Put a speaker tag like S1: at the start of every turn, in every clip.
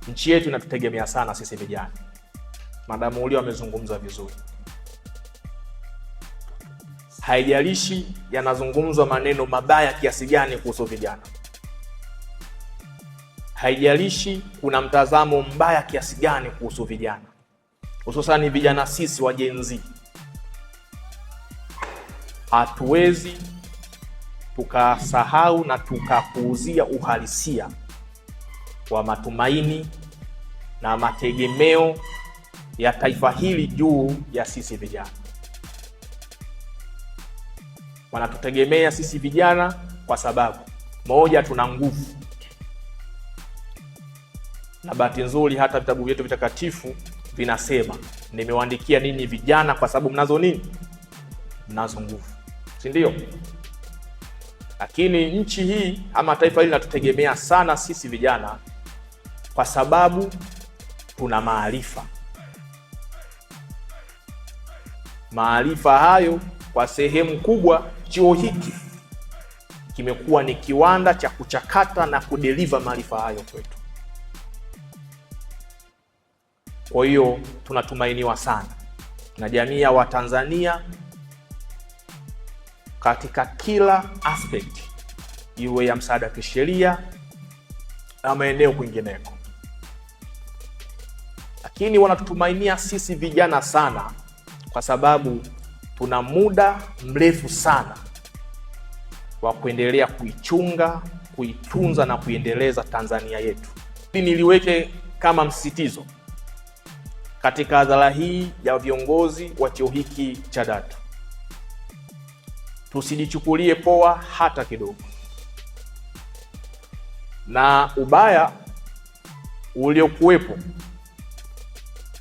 S1: Nchi yetu inatutegemea sana sisi vijana. Madamu Ulio amezungumza vizuri. Haijalishi yanazungumzwa maneno mabaya kiasi gani kuhusu vijana, haijalishi kuna mtazamo mbaya kiasi gani kuhusu vijana, hususani vijana sisi wa Gen Z, hatuwezi tukasahau na tukapuuzia uhalisia wa matumaini na mategemeo ya taifa hili juu ya sisi vijana. Wanatutegemea sisi vijana kwa sababu moja, tuna nguvu, na bahati nzuri hata vitabu vyetu vitakatifu vinasema, nimewaandikia ninyi vijana kwa sababu mnazo nini? Mnazo nguvu, si ndio? Lakini nchi hii ama taifa hili linatutegemea sana sisi vijana kwa sababu tuna maarifa. Maarifa hayo kwa sehemu kubwa chuo hiki kimekuwa ni kiwanda cha kuchakata na kudeliver maarifa hayo kwetu. Kwa hiyo tunatumainiwa sana na jamii ya Watanzania katika kila aspect, iwe ya msaada wa kisheria na maeneo kwingineko. Lakini wanatutumainia sisi vijana sana kwa sababu tuna muda mrefu sana wa kuendelea kuichunga, kuitunza na kuiendeleza Tanzania yetu. Niliweke kama msisitizo katika hadhara hii ya viongozi wa chuo hiki cha DATO, tusijichukulie poa hata kidogo, na ubaya uliokuwepo,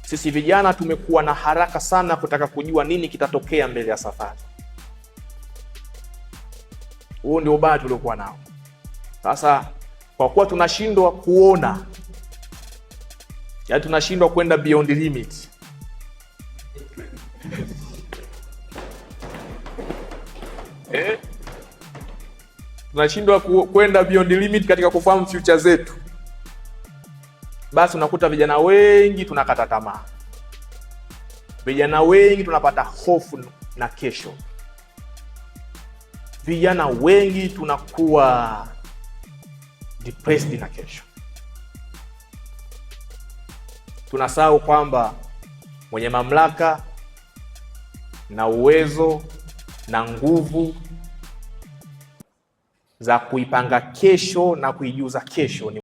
S1: sisi vijana tumekuwa na haraka sana kutaka kujua nini kitatokea mbele ya safari. Huo ndio ubaya tuliokuwa nao. Sasa kwa kuwa tunashindwa kuona, yaani tunashindwa kwenda beyond limit, tunashindwa kwenda beyond limit katika kufahamu future zetu, basi unakuta vijana wengi tunakata tamaa. Vijana wengi tunapata hofu na kesho. Vijana wengi tunakuwa depressed na kesho. Tunasahau kwamba mwenye mamlaka na uwezo na nguvu za kuipanga kesho na kuijuza kesho ni